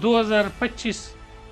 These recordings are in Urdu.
2025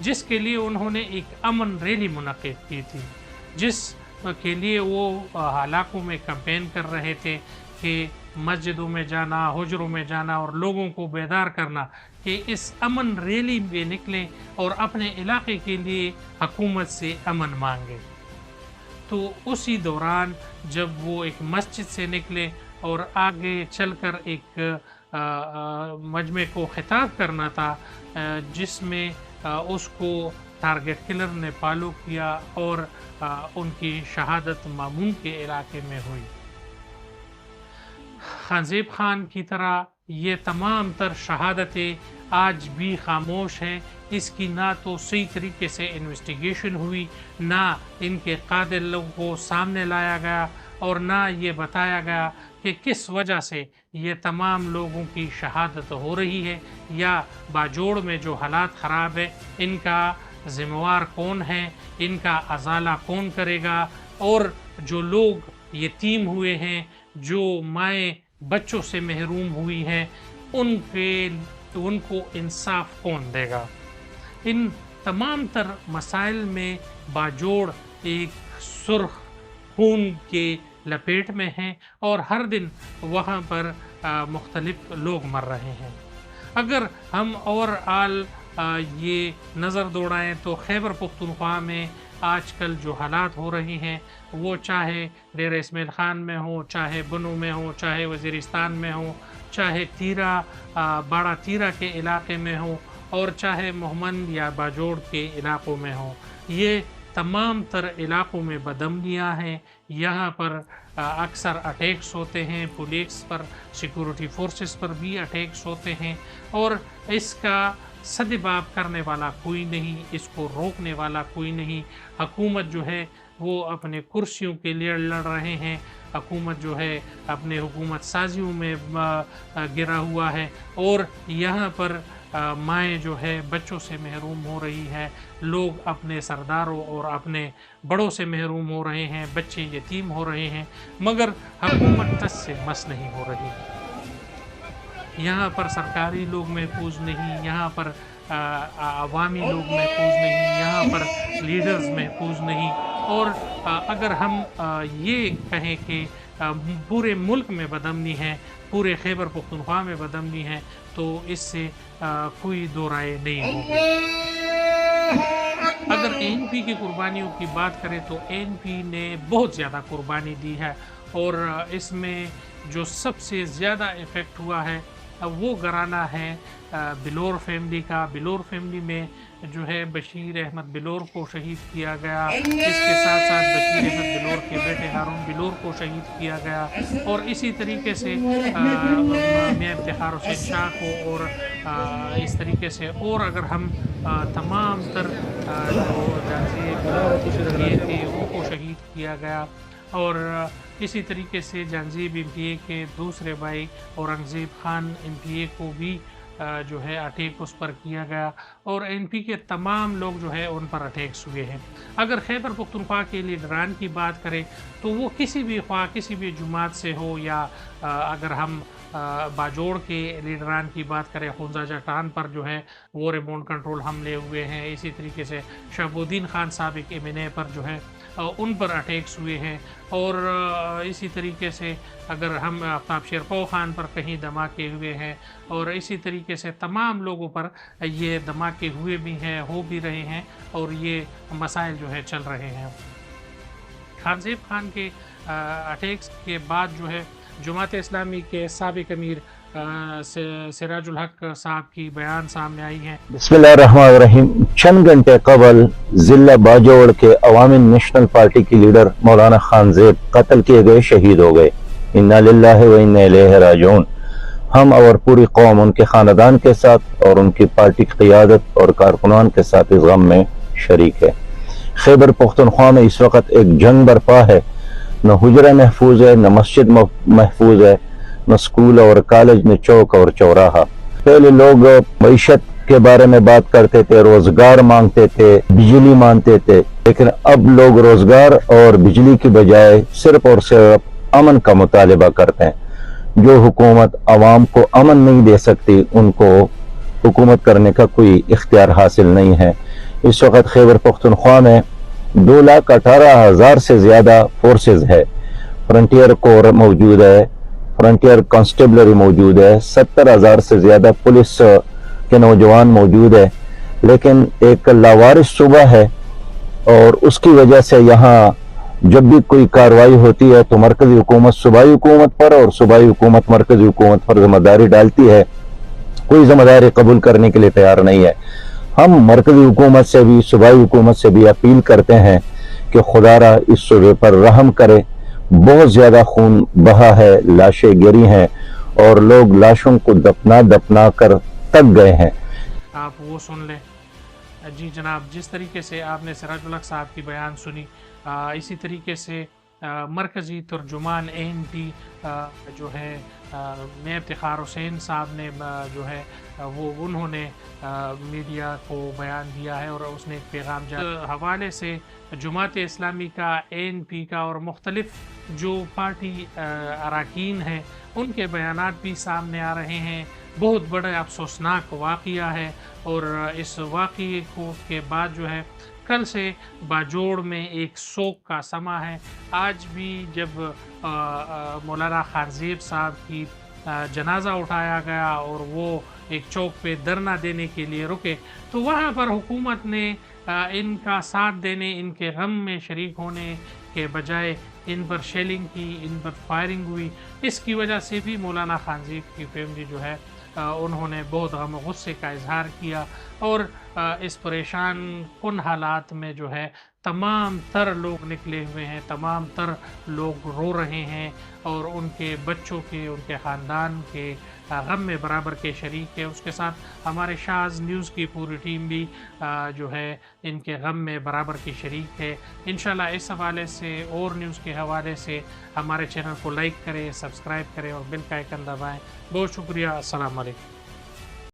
جس کے لیے انہوں نے ایک امن ریلی منعقد کی تھی، جس کے لیے وہ علاقوں میں کمپین کر رہے تھے کہ مسجدوں میں جانا، حجروں میں جانا اور لوگوں کو بیدار کرنا کہ اس امن ریلی میں نکلیں اور اپنے علاقے کے لیے حکومت سے امن مانگیں۔ تو اسی دوران جب وہ ایک مسجد سے نکلے اور آگے چل کر ایک مجمع کو خطاب کرنا تھا، جس میں اس کو ٹارگٹ کلر نے فالو کیا اور ان کی شہادت مامون کے علاقے میں ہوئی۔ خانزیب خان کی طرح یہ تمام تر شہادتیں آج بھی خاموش ہیں۔ اس کی نہ تو صحیح طریقے سے انویسٹیگیشن ہوئی، نہ ان کے قاتلوں کو سامنے لایا گیا، اور نہ یہ بتایا گیا کہ کس وجہ سے یہ تمام لوگوں کی شہادت ہو رہی ہے، یا باجوڑ میں جو حالات خراب ہیں ان کا ذمہ کون ہے، ان کا ازالہ کون کرے گا، اور جو لوگ یتیم ہوئے ہیں، جو مائیں بچوں سے محروم ہوئی ہیں، ان کو انصاف کون دے گا۔ ان تمام تر مسائل میں باجوڑ ایک سرخ خون کے لپیٹ میں ہیں، اور ہر دن وہاں پر مختلف لوگ مر رہے ہیں۔ اگر ہم یہ نظر دوڑائیں تو خیبر پختونخوا میں آج کل جو حالات ہو رہی ہیں، وہ چاہے ڈیرہ اسماعیل خان میں ہوں، چاہے بنو میں ہوں، چاہے وزیرستان میں ہوں، چاہے باڑا تیرہ کے علاقے میں ہوں، اور چاہے محمد یا باجوڑ کے علاقوں میں ہوں، یہ تمام تر علاقوں میں بدامنیاں ہیں۔ یہاں پر اکثر اٹیکس ہوتے ہیں، پولیس پر، سیکورٹی فورسز پر بھی اٹیکس ہوتے ہیں، اور اس کا سدباب کرنے والا کوئی نہیں، اس کو روکنے والا کوئی نہیں۔ حکومت جو ہے وہ اپنے کرسیوں کے لیے لڑ رہے ہیں، حکومت جو ہے اپنے حکومت سازیوں میں گرا ہوا ہے، اور یہاں پر مائیں جو ہے بچوں سے محروم ہو رہی ہے، لوگ اپنے سرداروں اور اپنے بڑوں سے محروم ہو رہے ہیں، بچے یتیم ہو رہے ہیں، مگر حکومت ٹس سے مس نہیں ہو رہی۔ یہاں پر سرکاری لوگ محفوظ نہیں، یہاں پر عوامی لوگ محفوظ نہیں، یہاں پر لیڈرز محفوظ نہیں، اور اگر ہم یہ کہیں کہ پورے ملک میں بدامنی ہے، پورے خیبر پختونخوا میں بدامنی ہے، تو اس سے کوئی دو رائے نہیں ہوگی۔ اگر ANP کی قربانیوں کی بات کریں تو ANP نے بہت زیادہ قربانی دی ہے، اور اس میں جو سب سے زیادہ ایفیکٹ ہوا ہے وہ گھرانہ ہے بلور فیملی کا۔ بلور فیملی میں جو ہے بشیر احمد بلور کو شہید کیا گیا، اس کے ساتھ ساتھ بشیر احمد بلور کے بیٹے ہارون بلور کو شہید کیا گیا، اور اسی طریقے سے میاں افتخار حسین شاہ کو، اور اس طریقے سے، اور اگر ہم تمام تر جو جانزیب تھے ان کو شہید کیا گیا، اور اسی طریقے سے جانزیب MPA کے دوسرے بھائی اورنگزیب خان MPA کو بھی جو ہے اٹیک اس پر کیا گیا، اور ANP کے تمام لوگ جو ہے ان پر اٹیکس ہوئے ہیں۔ اگر خیبر پختونخوا کے لیڈران کی بات کریں تو وہ کسی بھی جماعت سے ہو، یا اگر ہم باجوڑ کے لیڈران کی بات کریں، خونزہ ٹان پر جو ہے وہ ریموٹ کنٹرول حملے ہوئے ہیں، اسی طریقے سے شہاب الدین خان سابق MNA پر جو ہے ان پر اٹیکس ہوئے ہیں، اور اسی طریقے سے اگر ہم آفتاب شیرپو خان پر کہیں دھماکے ہوئے ہیں، اور اسی طریقے سے تمام لوگوں پر یہ دھماکے ہوئے بھی ہیں، ہو بھی رہے ہیں، اور یہ مسائل جو ہے چل رہے ہیں۔ خانزیب خان کے اٹیکس کے بعد جو ہے جماعت اسلامی کے سابق امیر سراج الحق صاحب کی بیان سامنے آئی ہیں۔ بسم اللہ الرحمن الرحیم۔ چند گھنٹے قبل ضلع باجوڑ کے عوامی نیشنل پارٹی کی لیڈر مولانا خانزیب قتل کیے گئے، شہید ہو گئے۔ انا للہ و انا الیہ راجعون۔ ہم اور پوری قوم ان کے خاندان کے ساتھ اور ان کی پارٹی کی قیادت اور کارکنان کے ساتھ اس غم میں شریک ہے۔ خیبر پختونخوا میں اس وقت ایک جنگ برپا ہے، نہ حجرہ محفوظ ہے، نہ مسجد محفوظ ہے، نہ اسکول اور کالج، نہ چوک اور چوراہا۔ پہلے لوگ معیشت کے بارے میں بات کرتے تھے، روزگار مانگتے تھے، بجلی مانگتے تھے، لیکن اب لوگ روزگار اور بجلی کی بجائے صرف اور صرف امن کا مطالبہ کرتے ہیں۔ جو حکومت عوام کو امن نہیں دے سکتی، ان کو حکومت کرنے کا کوئی اختیار حاصل نہیں ہے۔ اس وقت خیبر پختونخوا میں 2,18,000 سے زیادہ فورسز ہے. فرنٹیئر کور موجود ہے, فرنٹیئر کانسٹیبلری موجود ہے, 70,000 سے زیادہ پولیس کے نوجوان موجود ہے, لیکن ایک لاوارث صوبہ ہے اور اس کی وجہ سے یہاں جب بھی کوئی کارروائی ہوتی ہے تو مرکزی حکومت صوبائی حکومت پر اور صوبائی حکومت مرکزی حکومت پر ذمہ داری ڈالتی ہے. کوئی ذمہ داری قبول کرنے کے لیے تیار نہیں ہے. ہم مرکزی حکومت سے بھی صوبائی حکومت سے بھی اپیل کرتے ہیں کہ خدا را اس صوبے پر رحم کرے. بہت زیادہ خون بہا ہے, لاشیں گری ہیں اور لوگ لاشوں کو دفنا کر تک گئے ہیں. آپ وہ سن لیں. جی جناب, جس طریقے سے آپ نے سراج الحق صاحب کی بیان سنی, اسی طریقے سے مرکزی ترجمان ANP جو ہے میں افتخار حسین صاحب نے جو ہے وہ انہوں نے میڈیا کو بیان دیا ہے اور اس نے ایک پیغام حوالے سے جماعت اسلامی کا, ANP کا اور مختلف جو پارٹی اراکین ہیں ان کے بیانات بھی سامنے آ رہے ہیں. بہت بڑا افسوسناک واقعہ ہے اور اس واقعے کو کے بعد جو ہے کل سے باجوڑ میں ایک سوگ کا سما ہے. آج بھی جب مولانا خانزیب صاحب کی جنازہ اٹھایا گیا اور وہ ایک چوک پہ دھرنا دینے کے لیے رکے تو وہاں پر حکومت نے ان کا ساتھ دینے, ان کے غم میں شریک ہونے کے بجائے ان پر شیلنگ کی, ان پر فائرنگ ہوئی. اس کی وجہ سے بھی مولانا خانزیب کی فیملی جو ہے انہوں نے بہت غم و غصے کا اظہار کیا اور اس پریشان کن حالات میں جو ہے تمام تر لوگ نکلے ہوئے ہیں, تمام تر لوگ رو رہے ہیں اور ان کے بچوں کے, ان کے خاندان کے غم میں برابر کے شریک ہے. اس کے ساتھ ہمارے شاز نیوز کی پوری ٹیم بھی جو ہے ان کے غم میں برابر کی شریک ہے. انشاءاللہ اس حوالے سے اور نیوز کے حوالے سے ہمارے چینل کو لائک کریں, سبسکرائب کریں اور بیل کا آئیکن دبائیں. بہت شکریہ. السلام علیکم.